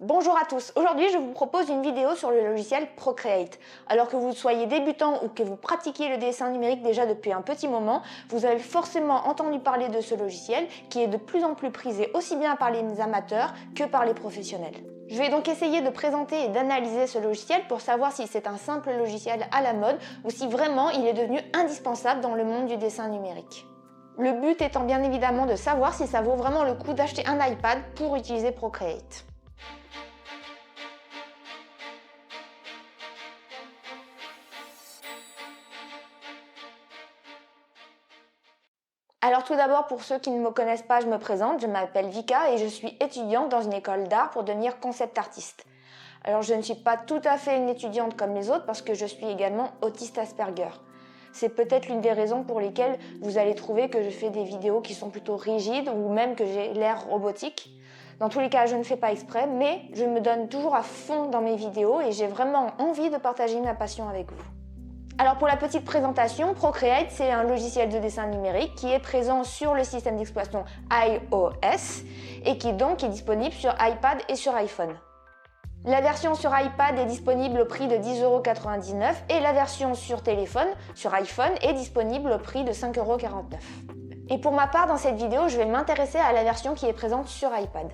Bonjour à tous, aujourd'hui je vous propose une vidéo sur le logiciel Procreate. Alors que vous soyez débutant ou que vous pratiquiez le dessin numérique déjà depuis un petit moment, vous avez forcément entendu parler de ce logiciel qui est de plus en plus prisé aussi bien par les amateurs que par les professionnels. Je vais donc essayer de présenter et d'analyser ce logiciel pour savoir si c'est un simple logiciel à la mode ou si vraiment il est devenu indispensable dans le monde du dessin numérique. Le but étant bien évidemment de savoir si ça vaut vraiment le coup d'acheter un iPad pour utiliser Procreate. Alors tout d'abord, pour ceux qui ne me connaissent pas, je me présente, je m'appelle Vika et je suis étudiante dans une école d'art pour devenir concept artiste. Alors je ne suis pas tout à fait une étudiante comme les autres parce que je suis également autiste Asperger. C'est peut-être l'une des raisons pour lesquelles vous allez trouver que je fais des vidéos qui sont plutôt rigides ou même que j'ai l'air robotique. Dans tous les cas, je ne fais pas exprès, mais je me donne toujours à fond dans mes vidéos et j'ai vraiment envie de partager ma passion avec vous. Alors pour la petite présentation, Procreate c'est un logiciel de dessin numérique qui est présent sur le système d'exploitation iOS et qui donc est disponible sur iPad et sur iPhone. La version sur iPad est disponible au prix de 10,99 € et la version sur téléphone, sur iPhone, est disponible au prix de 5,49 €. Et pour ma part, dans cette vidéo, je vais m'intéresser à la version qui est présente sur iPad.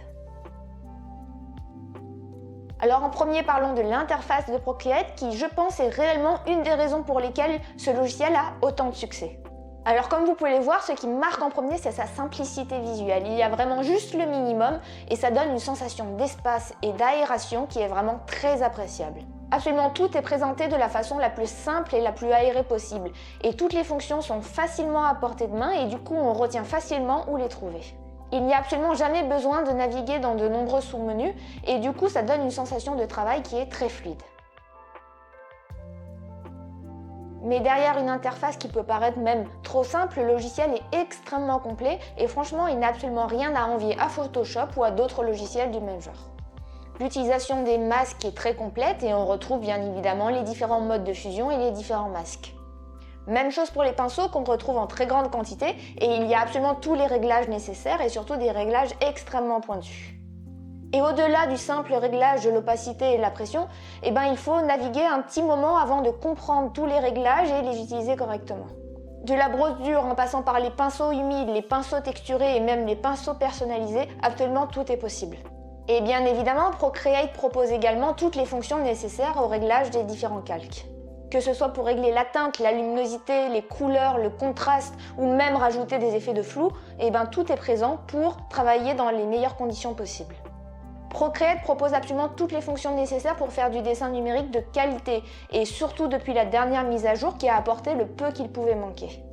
Alors en premier, parlons de l'interface de Procreate qui, je pense, est réellement une des raisons pour lesquelles ce logiciel a autant de succès. Alors comme vous pouvez le voir, ce qui marque en premier, c'est sa simplicité visuelle. Il y a vraiment juste le minimum et ça donne une sensation d'espace et d'aération qui est vraiment très appréciable. Absolument tout est présenté de la façon la plus simple et la plus aérée possible. Et toutes les fonctions sont facilement à portée de main et du coup on retient facilement où les trouver. Il n'y a absolument jamais besoin de naviguer dans de nombreux sous-menus et du coup ça donne une sensation de travail qui est très fluide. Mais derrière une interface qui peut paraître même trop simple, le logiciel est extrêmement complet et franchement il n'a absolument rien à envier à Photoshop ou à d'autres logiciels du même genre. L'utilisation des masques est très complète et on retrouve bien évidemment les différents modes de fusion et les différents masques. Même chose pour les pinceaux qu'on retrouve en très grande quantité et il y a absolument tous les réglages nécessaires et surtout des réglages extrêmement pointus. Et au-delà du simple réglage de l'opacité et de la pression, il faut naviguer un petit moment avant de comprendre tous les réglages et les utiliser correctement. De la brosse dure en passant par les pinceaux humides, les pinceaux texturés et même les pinceaux personnalisés, absolument tout est possible. Et bien évidemment, Procreate propose également toutes les fonctions nécessaires au réglage des différents calques. Que ce soit pour régler la teinte, la luminosité, les couleurs, le contraste ou même rajouter des effets de flou, tout est présent pour travailler dans les meilleures conditions possibles. Procreate propose absolument toutes les fonctions nécessaires pour faire du dessin numérique de qualité et surtout depuis la dernière mise à jour qui a apporté le peu qu'il pouvait manquer.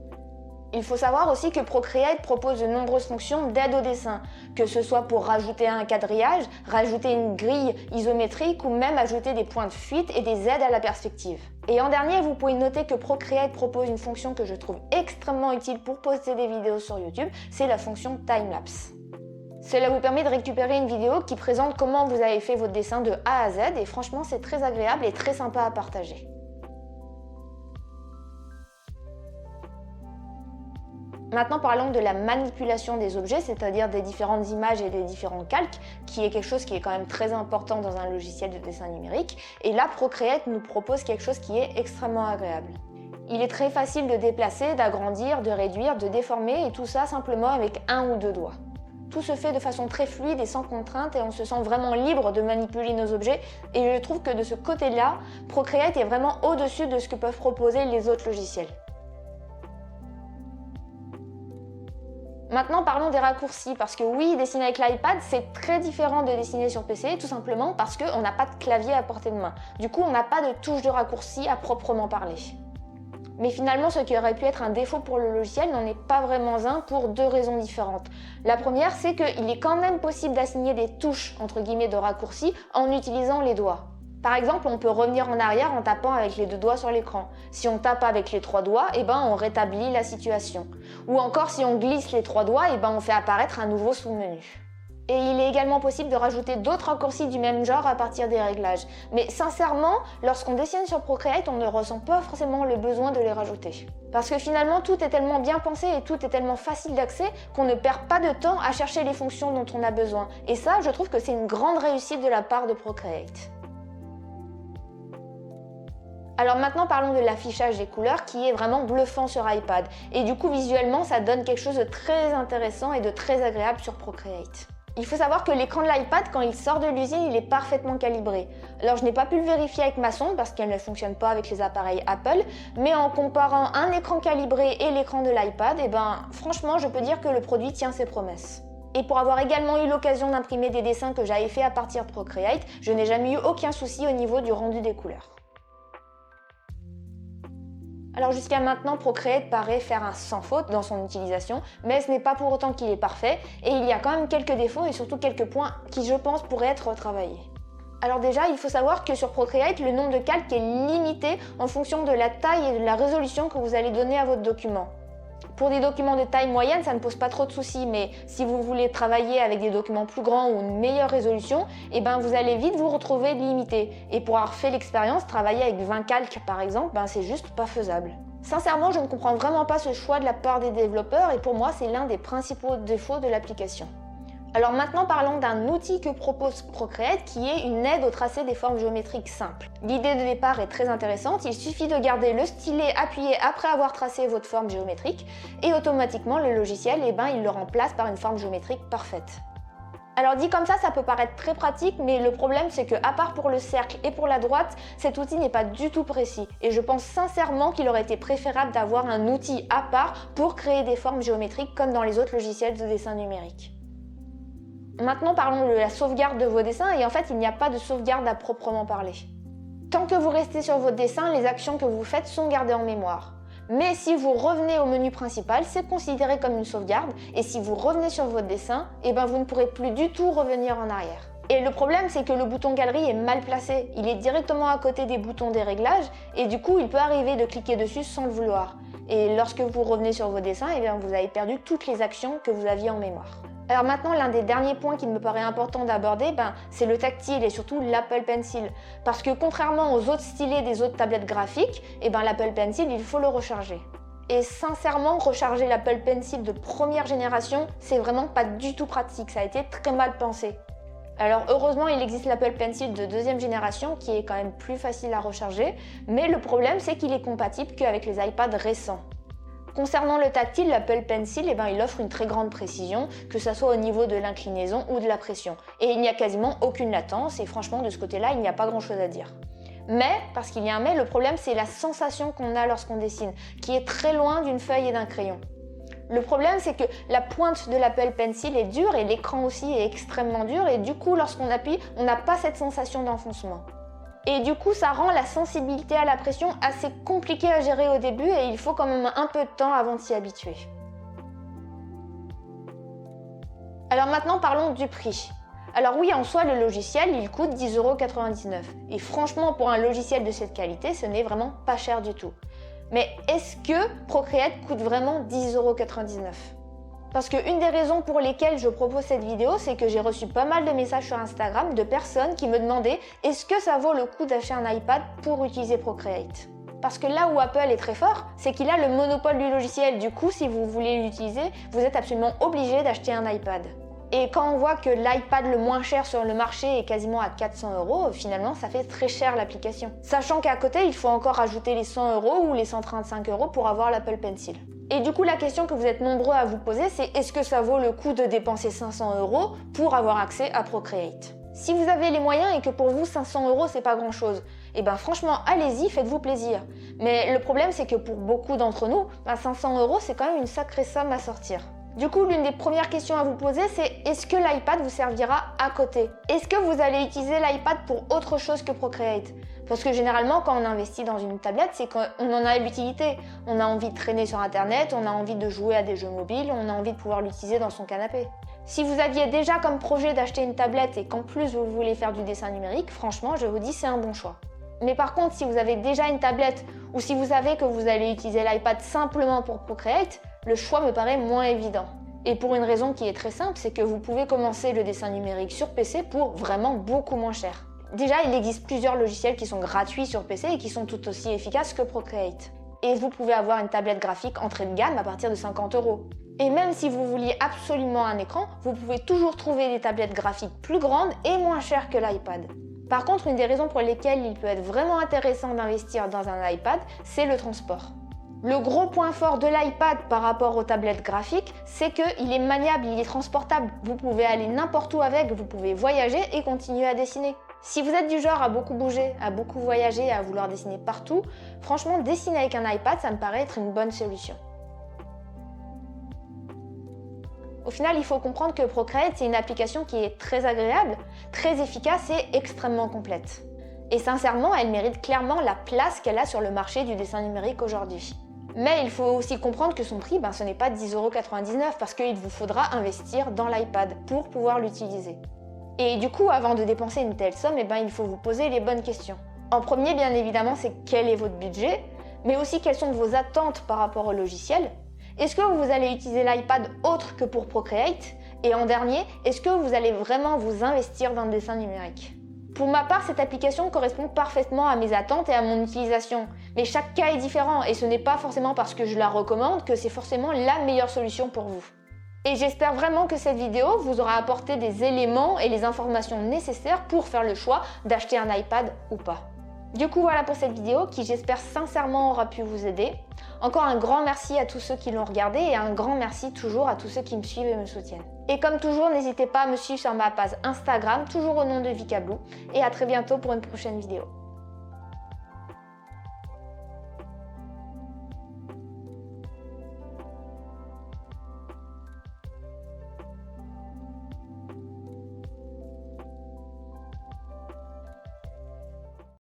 Il faut savoir aussi que Procreate propose de nombreuses fonctions d'aide au dessin, que ce soit pour rajouter un quadrillage, rajouter une grille isométrique ou même ajouter des points de fuite et des aides à la perspective. Et en dernier, vous pouvez noter que Procreate propose une fonction que je trouve extrêmement utile pour poster des vidéos sur YouTube, c'est la fonction Timelapse. Cela vous permet de récupérer une vidéo qui présente comment vous avez fait votre dessin de A à Z et franchement c'est très agréable et très sympa à partager. Maintenant parlons de la manipulation des objets, c'est-à-dire des différentes images et des différents calques, qui est quelque chose qui est quand même très important dans un logiciel de dessin numérique. Et là, Procreate nous propose quelque chose qui est extrêmement agréable. Il est très facile de déplacer, d'agrandir, de réduire, de déformer et tout ça simplement avec un ou deux doigts. Tout se fait de façon très fluide et sans contrainte et on se sent vraiment libre de manipuler nos objets et je trouve que de ce côté-là, Procreate est vraiment au-dessus de ce que peuvent proposer les autres logiciels. Maintenant parlons des raccourcis parce que oui, dessiner avec l'iPad c'est très différent de dessiner sur PC tout simplement parce qu'on n'a pas de clavier à portée de main. Du coup on n'a pas de touche de raccourci à proprement parler. Mais finalement, ce qui aurait pu être un défaut pour le logiciel n'en est pas vraiment un pour deux raisons différentes. La première, c'est qu'il est quand même possible d'assigner des touches entre guillemets de raccourci en utilisant les doigts. Par exemple, on peut revenir en arrière en tapant avec les deux doigts sur l'écran. Si on tape avec les trois doigts, on rétablit la situation. Ou encore, si on glisse les trois doigts, on fait apparaître un nouveau sous-menu. Et il est également possible de rajouter d'autres raccourcis du même genre à partir des réglages. Mais sincèrement, lorsqu'on dessine sur Procreate, on ne ressent pas forcément le besoin de les rajouter. Parce que finalement, tout est tellement bien pensé et tout est tellement facile d'accès qu'on ne perd pas de temps à chercher les fonctions dont on a besoin. Et ça, je trouve que c'est une grande réussite de la part de Procreate. Alors maintenant parlons de l'affichage des couleurs qui est vraiment bluffant sur iPad. Et du coup visuellement ça donne quelque chose de très intéressant et de très agréable sur Procreate. Il faut savoir que l'écran de l'iPad, quand il sort de l'usine, il est parfaitement calibré. Alors je n'ai pas pu le vérifier avec ma sonde parce qu'elle ne fonctionne pas avec les appareils Apple, mais en comparant un écran calibré et l'écran de l'iPad, franchement je peux dire que le produit tient ses promesses. Et pour avoir également eu l'occasion d'imprimer des dessins que j'avais fait à partir de Procreate, je n'ai jamais eu aucun souci au niveau du rendu des couleurs. Alors jusqu'à maintenant, Procreate paraît faire un sans faute dans son utilisation, mais ce n'est pas pour autant qu'il est parfait, et il y a quand même quelques défauts et surtout quelques points qui, je pense, pourraient être retravaillés. Alors déjà, il faut savoir que sur Procreate, le nombre de calques est limité en fonction de la taille et de la résolution que vous allez donner à votre document. Pour des documents de taille moyenne, ça ne pose pas trop de soucis, mais si vous voulez travailler avec des documents plus grands ou une meilleure résolution, vous allez vite vous retrouver limité. Et pour avoir fait l'expérience, travailler avec 20 calques par exemple, c'est juste pas faisable. Sincèrement, je ne comprends vraiment pas ce choix de la part des développeurs et pour moi, c'est l'un des principaux défauts de l'application. Alors maintenant parlons d'un outil que propose Procreate qui est une aide au tracé des formes géométriques simples. L'idée de départ est très intéressante, il suffit de garder le stylet appuyé après avoir tracé votre forme géométrique et automatiquement le logiciel il le remplace par une forme géométrique parfaite. Alors dit comme ça peut paraître très pratique, mais le problème c'est que à part pour le cercle et pour la droite, cet outil n'est pas du tout précis. Et je pense sincèrement qu'il aurait été préférable d'avoir un outil à part pour créer des formes géométriques comme dans les autres logiciels de dessin numérique. Maintenant parlons de la sauvegarde de vos dessins et en fait il n'y a pas de sauvegarde à proprement parler. Tant que vous restez sur votre dessin, les actions que vous faites sont gardées en mémoire. Mais si vous revenez au menu principal, c'est considéré comme une sauvegarde et si vous revenez sur votre dessin, vous ne pourrez plus du tout revenir en arrière. Et le problème c'est que le bouton galerie est mal placé, il est directement à côté des boutons des réglages et du coup il peut arriver de cliquer dessus sans le vouloir. Et lorsque vous revenez sur vos dessins, vous avez perdu toutes les actions que vous aviez en mémoire. Alors maintenant, l'un des derniers points qui me paraît important d'aborder, c'est le tactile et surtout l'Apple Pencil. Parce que contrairement aux autres stylets des autres tablettes graphiques, l'Apple Pencil, il faut le recharger. Et sincèrement, recharger l'Apple Pencil de première génération, c'est vraiment pas du tout pratique, ça a été très mal pensé. Alors heureusement, il existe l'Apple Pencil de deuxième génération qui est quand même plus facile à recharger, mais le problème c'est qu'il est compatible qu'avec les iPads récents. Concernant le tactile, l'Apple Pencil, il offre une très grande précision, que ce soit au niveau de l'inclinaison ou de la pression. Et il n'y a quasiment aucune latence, et franchement, de ce côté-là, il n'y a pas grand-chose à dire. Mais, parce qu'il y a un mais, le problème, c'est la sensation qu'on a lorsqu'on dessine, qui est très loin d'une feuille et d'un crayon. Le problème, c'est que la pointe de l'Apple Pencil est dure, et l'écran aussi est extrêmement dur, et du coup, lorsqu'on appuie, on n'a pas cette sensation d'enfoncement. Et du coup, ça rend la sensibilité à la pression assez compliquée à gérer au début et il faut quand même un peu de temps avant de s'y habituer. Alors maintenant, parlons du prix. Alors oui, en soi, le logiciel, il coûte 10,99 €. Et franchement, pour un logiciel de cette qualité, ce n'est vraiment pas cher du tout. Mais est-ce que Procreate coûte vraiment 10,99 €? Parce qu'une des raisons pour lesquelles je propose cette vidéo, c'est que j'ai reçu pas mal de messages sur Instagram de personnes qui me demandaient est-ce que ça vaut le coup d'acheter un iPad pour utiliser Procreate? Parce que là où Apple est très fort, c'est qu'il a le monopole du logiciel. Du coup, si vous voulez l'utiliser, vous êtes absolument obligé d'acheter un iPad. Et quand on voit que l'iPad le moins cher sur le marché est quasiment à 400 €, finalement ça fait très cher l'application. Sachant qu'à côté, il faut encore ajouter les 100 € ou les 135 € pour avoir l'Apple Pencil. Et du coup, la question que vous êtes nombreux à vous poser, c'est est-ce que ça vaut le coup de dépenser 500 € pour avoir accès à Procreate? Si vous avez les moyens et que pour vous 500 € c'est pas grand chose, franchement allez-y, faites-vous plaisir. Mais le problème c'est que pour beaucoup d'entre nous, 500 € c'est quand même une sacrée somme à sortir. Du coup, l'une des premières questions à vous poser, c'est est-ce que l'iPad vous servira à côté? Est-ce que vous allez utiliser l'iPad pour autre chose que Procreate? Parce que généralement, quand on investit dans une tablette, c'est qu'on en a l'utilité. On a envie de traîner sur Internet, on a envie de jouer à des jeux mobiles, on a envie de pouvoir l'utiliser dans son canapé. Si vous aviez déjà comme projet d'acheter une tablette et qu'en plus vous voulez faire du dessin numérique, franchement, je vous dis, c'est un bon choix. Mais par contre, si vous avez déjà une tablette ou si vous savez que vous allez utiliser l'iPad simplement pour Procreate, le choix me paraît moins évident. Et pour une raison qui est très simple, c'est que vous pouvez commencer le dessin numérique sur PC pour vraiment beaucoup moins cher. Déjà, il existe plusieurs logiciels qui sont gratuits sur PC et qui sont tout aussi efficaces que Procreate. Et vous pouvez avoir une tablette graphique entrée de gamme à partir de 50 €. Et même si vous vouliez absolument un écran, vous pouvez toujours trouver des tablettes graphiques plus grandes et moins chères que l'iPad. Par contre, une des raisons pour lesquelles il peut être vraiment intéressant d'investir dans un iPad, c'est le transport. Le gros point fort de l'iPad par rapport aux tablettes graphiques, c'est qu'il est maniable, il est transportable. Vous pouvez aller n'importe où avec, vous pouvez voyager et continuer à dessiner. Si vous êtes du genre à beaucoup bouger, à beaucoup voyager, à vouloir dessiner partout, franchement, dessiner avec un iPad, ça me paraît être une bonne solution. Au final, il faut comprendre que Procreate, c'est une application qui est très agréable, très efficace et extrêmement complète. Et sincèrement, elle mérite clairement la place qu'elle a sur le marché du dessin numérique aujourd'hui. Mais il faut aussi comprendre que son prix, ce n'est pas 10,99 € parce qu'il vous faudra investir dans l'iPad pour pouvoir l'utiliser. Et du coup, avant de dépenser une telle somme, il faut vous poser les bonnes questions. En premier, bien évidemment, c'est quel est votre budget, mais aussi quelles sont vos attentes par rapport au logiciel. Est-ce que vous allez utiliser l'iPad autre que pour Procreate? Et en dernier, est-ce que vous allez vraiment vous investir dans le dessin numérique? Pour ma part, cette application correspond parfaitement à mes attentes et à mon utilisation. Mais chaque cas est différent et ce n'est pas forcément parce que je la recommande que c'est forcément la meilleure solution pour vous. Et j'espère vraiment que cette vidéo vous aura apporté des éléments et les informations nécessaires pour faire le choix d'acheter un iPad ou pas. Du coup, voilà pour cette vidéo qui, j'espère sincèrement, aura pu vous aider. Encore un grand merci à tous ceux qui l'ont regardé et un grand merci toujours à tous ceux qui me suivent et me soutiennent. Et comme toujours, n'hésitez pas à me suivre sur ma page Instagram, toujours au nom de Vika Blue. Et à très bientôt pour une prochaine vidéo.